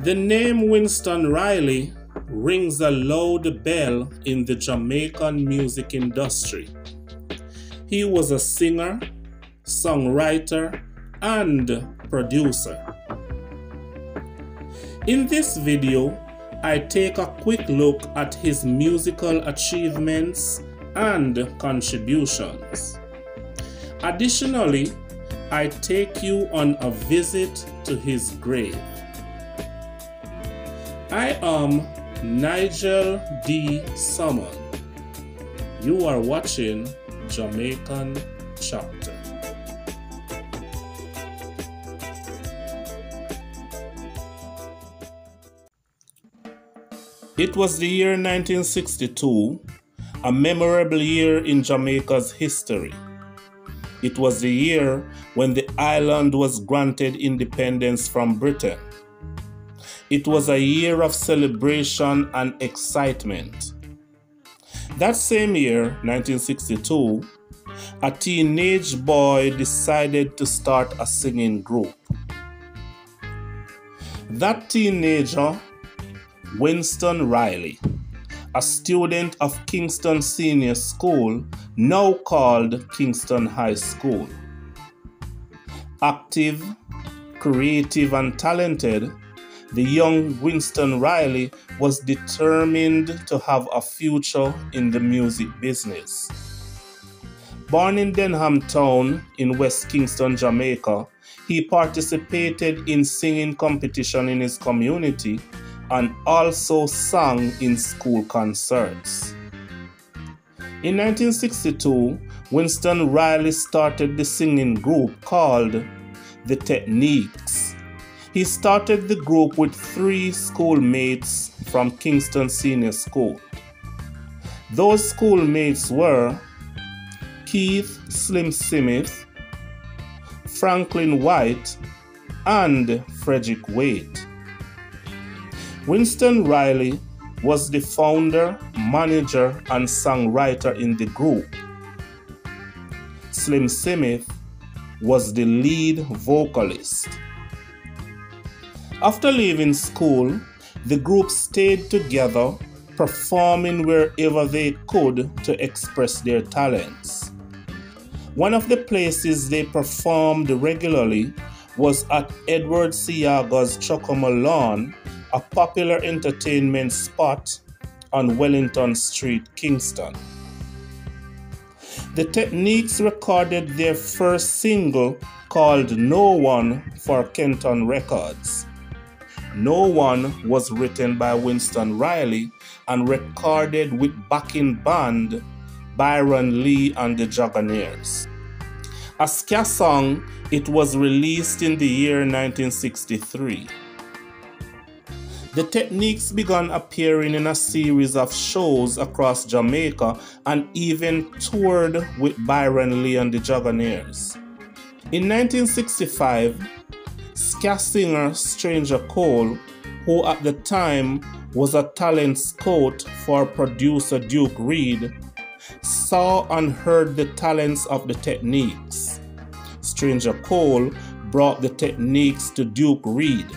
The name Winston Riley rings a loud bell in the Jamaican music industry. He was a singer, songwriter, and producer. In this video, I take a quick look at his musical achievements and contributions. Additionally, I take you on a visit to his grave. I am Nigel D. Salmon. You are watching Jamaican Chapter. It was the year 1962, a memorable year in Jamaica's history. It was the year when the island was granted independence from Britain. It was a year of celebration and excitement. That same year, 1962, a teenage boy decided to start a singing group. That teenager, Winston Riley, a student of Kingston Senior School, now called Kingston High School. Active, creative, and talented, the young Winston Riley was determined to have a future in the music business. Born in Denham Town in West Kingston, Jamaica, he participated in singing competition in his community and also sang in school concerts. In 1962, Winston Riley started the singing group called The Techniques. He started the group with 3 schoolmates from Kingston Senior School. Those schoolmates were Keith Slim Smith, Franklin White, and Frederick Waite. Winston Riley was the founder, manager, and songwriter in the group. Slim Smith was the lead vocalist. After leaving school, the group stayed together, performing wherever they could to express their talents. One of the places they performed regularly was at Edward Siaga's Chocoma Lawn, a popular entertainment spot on Wellington Street, Kingston. The Techniques recorded their first single called No One for Kenton Records. No One was written by Winston Riley and recorded with backing band Byron Lee and the Jugganeers. A ska song, it was released in the year 1963. The Techniques began appearing in a series of shows across Jamaica and even toured with Byron Lee and the Jugganeers. In 1965, ska singer Stranger Cole, who at the time was a talent scout for producer Duke Reid, saw and heard the talents of the Techniques. Stranger Cole brought the Techniques to Duke Reid.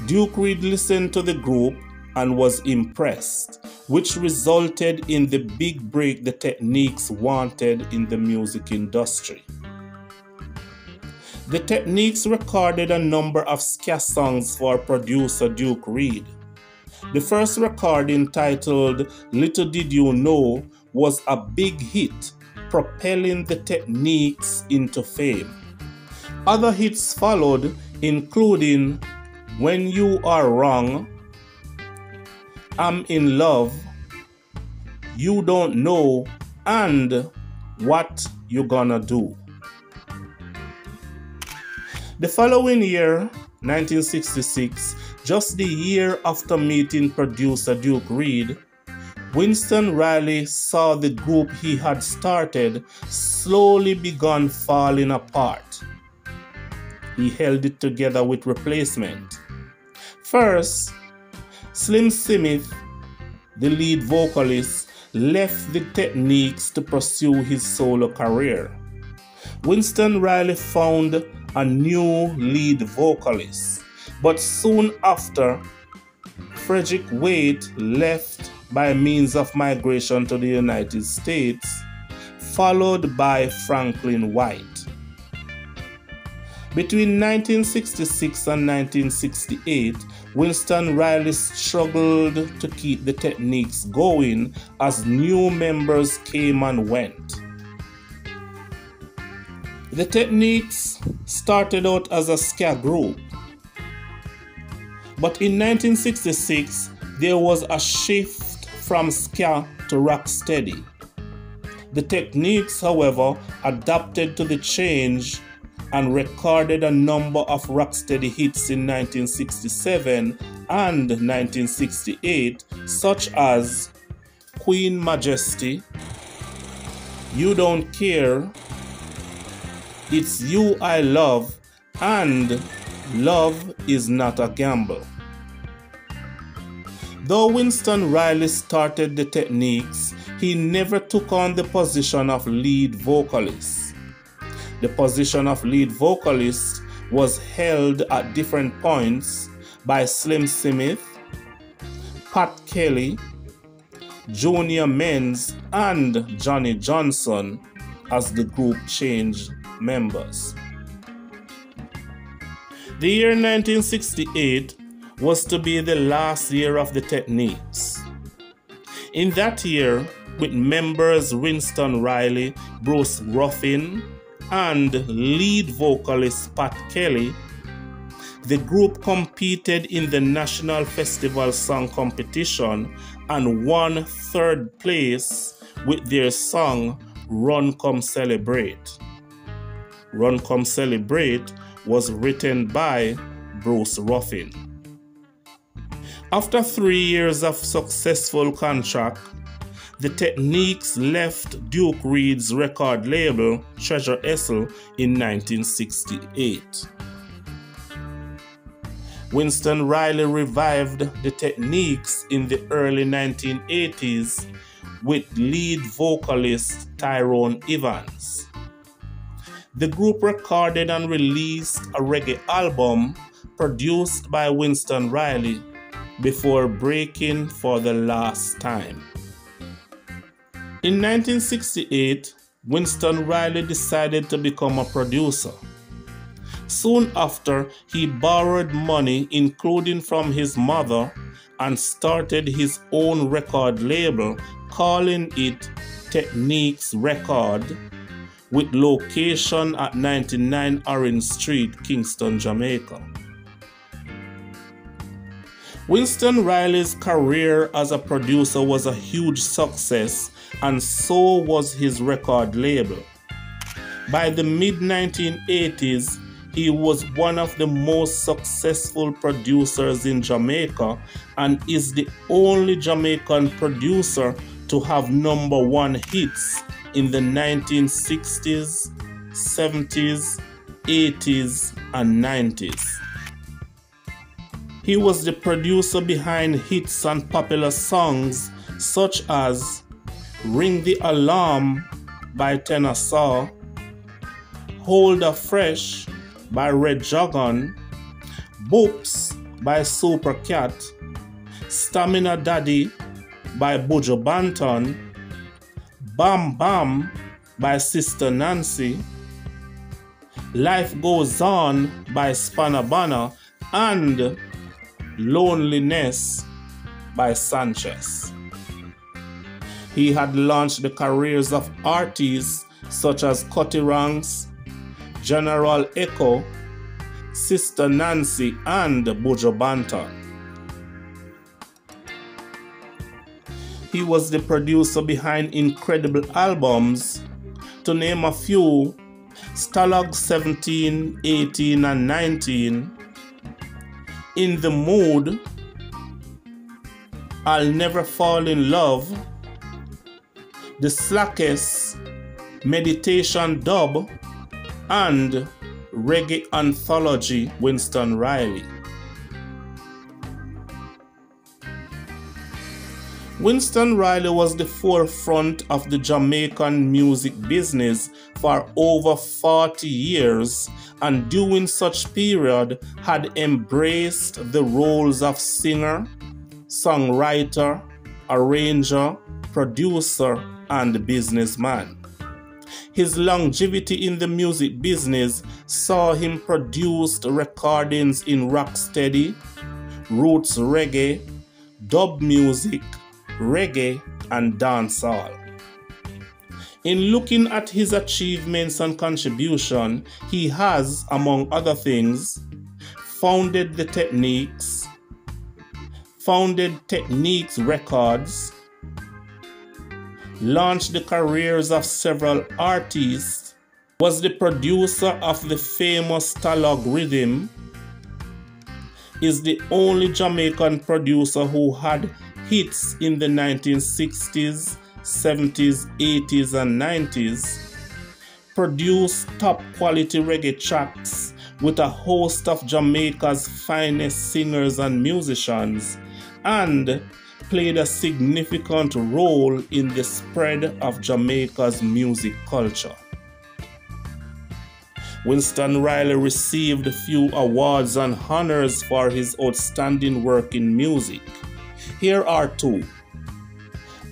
Duke Reid listened to the group and was impressed, which resulted in the big break the Techniques wanted in the music industry. The Techniques recorded a number of ska songs for producer Duke Reid. The first recording, titled Little Did You Know, was a big hit, propelling the Techniques into fame. Other hits followed, including When You Are Wrong, I'm in Love, You Don't Know, and What You Gonna Do. The following year, 1966, just the year after meeting producer Duke Reid, Winston Riley saw the group he had started slowly begun falling apart. He held it together with replacement. First, Slim Smith, the lead vocalist, left the Techniques to pursue his solo career. Winston Riley found a new lead vocalist. But soon after, Frederick Waite left by means of migration to the United States, followed by Franklin White. Between 1966 and 1968, Winston Riley struggled to keep the Techniques going as new members came and went. The Techniques started out as a ska group, but in 1966 there was a shift from ska to rocksteady. The Techniques, however, adapted to the change and recorded a number of rocksteady hits in 1967 and 1968, such as Queen Majesty, You Don't Care, It's You I Love, and Love Is Not a Gamble. Though Winston Riley started the Techniques, he never took on the position of lead vocalist. The position of lead vocalist was held at different points by Slim Smith, Pat Kelly, Junior Menz, and Johnny Johnson as the group changed members. The year 1968 was to be the last year of the Techniques. In that year, with members Winston Riley, Bruce Ruffin, and lead vocalist Pat Kelly, the group competed in the National Festival Song Competition and won third place with their song Run Come Celebrate. Run Come Celebrate was written by Bruce Ruffin. After 3 years of successful contract, the Techniques left Duke Reid's record label, Treasure Essel, in 1968. Winston Riley revived the Techniques in the early 1980s with lead vocalist Tyrone Evans. The group recorded and released a reggae album produced by Winston Riley before breaking for the last time. In 1968, Winston Riley decided to become a producer. Soon after, he borrowed money, including from his mother, and started his own record label, calling it Techniques Record, with location at 99 Orange Street, Kingston, Jamaica. Winston Riley's career as a producer was a huge success, and so was his record label. By the mid-1980s, he was one of the most successful producers in Jamaica and is the only Jamaican producer to have #1 hits in the 1960s, 70s, 80s, and 90s. He was the producer behind hits and popular songs such as Ring the Alarm by Tenor Saw, Hold a Fresh by Red Jogon, Boops by Super Cat, Stamina Daddy by Buju Banton, Bam Bam by Sister Nancy, Life Goes On by Spanabana, and Loneliness by Sanchez. He had launched the careers of artists such as Cutty Ranks, General Echo, Sister Nancy, and Buju Banton. He was the producer behind incredible albums, to name a few: Stalag 17, 18, and 19, In the Mood, I'll Never Fall in Love, The Slackest, Meditation Dub, and Reggae Anthology Winston Riley. Winston Riley was the forefront of the Jamaican music business for over 40 years, and during such period had embraced the roles of singer, songwriter, arranger, producer, and businessman. His longevity in the music business saw him produce recordings in rocksteady, roots reggae, dub music, reggae, and dancehall. In looking at his achievements and contribution, he has, among other things, founded Techniques Records, launched the careers of several artists, was the producer of the famous Talog Rhythm, is the only Jamaican producer who had hits in the 1960s, 70s, 80s, and 90s, produced top quality reggae tracks with a host of Jamaica's finest singers and musicians, and played a significant role in the spread of Jamaica's music culture. Winston Riley received a few awards and honors for his outstanding work in music. Here are two.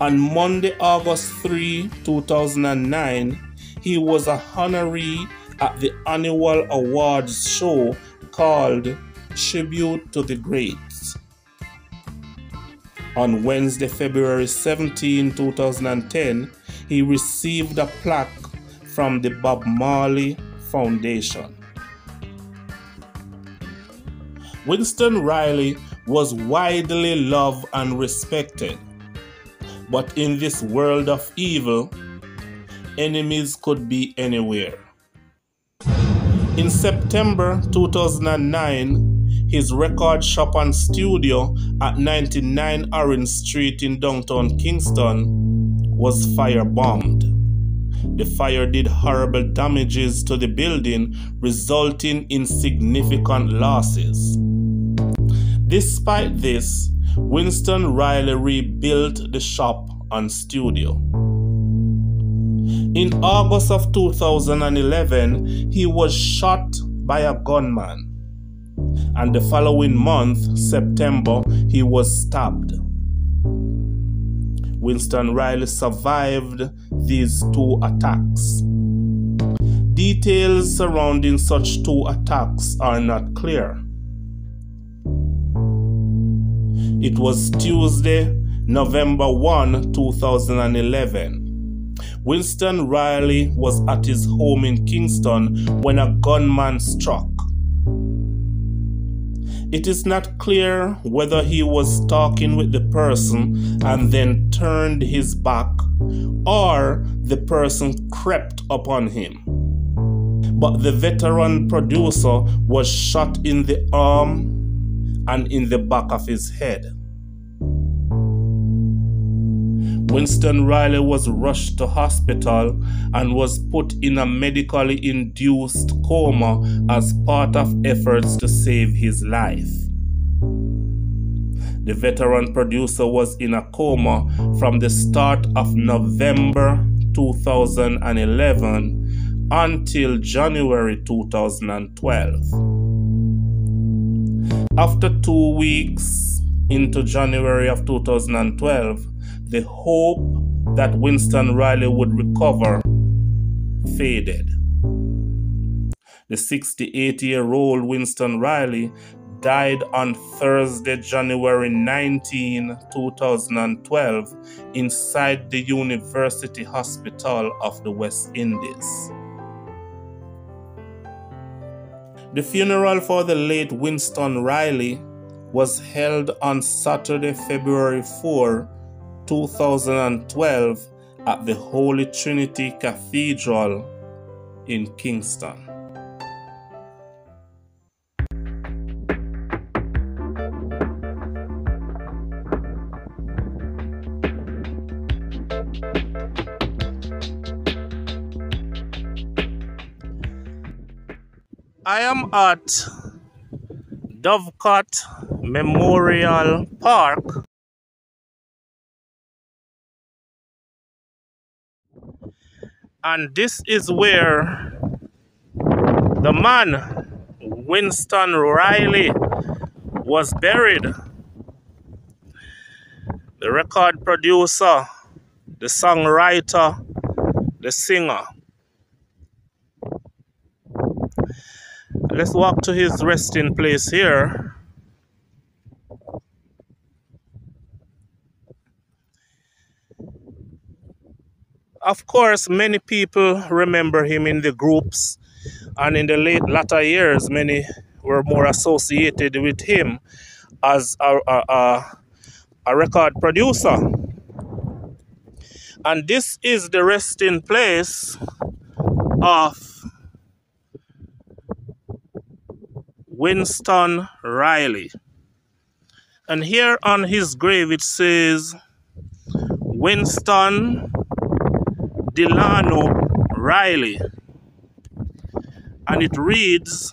On Monday, August 3, 2009, he was a honoree at the annual awards show called Tribute to the Greats. On Wednesday, February 17, 2010, he received a plaque from the Bob Marley Foundation. Winston Riley was widely loved and respected, but in this world of evil, enemies could be anywhere. In September 2009, his record shop and studio at 99 Orange Street in downtown Kingston was firebombed. The fire did horrible damages to the building, resulting in significant losses. Despite this, Winston Riley rebuilt the shop and studio. In August of 2011, he was shot by a gunman, and the following month, September, he was stabbed. Winston Riley survived these two attacks. Details surrounding such two attacks are not clear. It was Tuesday, November 1, 2011. Winston Riley was at his home in Kingston when a gunman struck. It is not clear whether he was talking with the person and then turned his back, or the person crept upon him. But the veteran producer was shot in the arm and in the back of his head. Winston Riley was rushed to hospital and was put in a medically induced coma as part of efforts to save his life. The veteran producer was in a coma from the start of November 2011 until January 2012. After 2 weeks into January of 2012, the hope that Winston Riley would recover faded. The 68-year-old Winston Riley died on Thursday, January 19, 2012, inside the University Hospital of the West Indies. The funeral for the late Winston Riley was held on Saturday, February 4, 2012 at the Holy Trinity Cathedral in Kingston. I am at Dovecot Memorial Park And this is where the man, Winston Riley, was buried. The record producer, the songwriter, the singer. Let's walk to his resting place here. Of course, many people remember him in the groups, and in the latter years, many were more associated with him as a record producer. And this is the resting place of Winston Riley. And here on his grave it says, Winston Delano Riley. And it reads,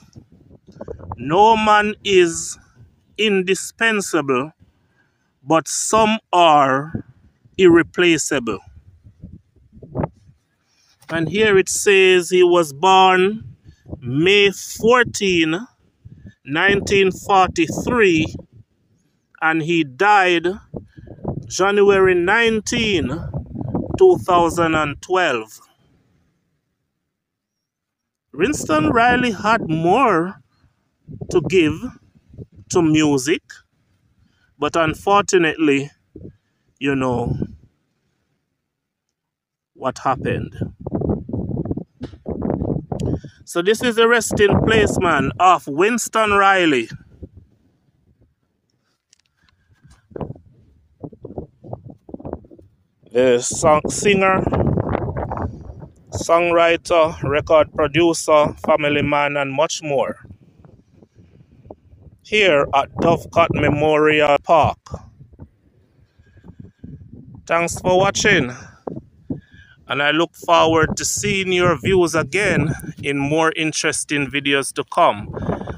no man is indispensable, but some are irreplaceable. And here it says he was born May 14, 1943, and he died January 19, 2012. Winston Riley had more to give to music, but unfortunately, you know what happened. So this is the resting place, man, of Winston Riley. The singer, songwriter, record producer, family man, and much more. Here at Dovecot Memorial Park. Thanks for watching, and I look forward to seeing your views again in more interesting videos to come.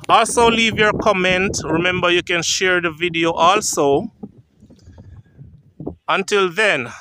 Also, leave your comment. Remember, you can share the video also. Until then,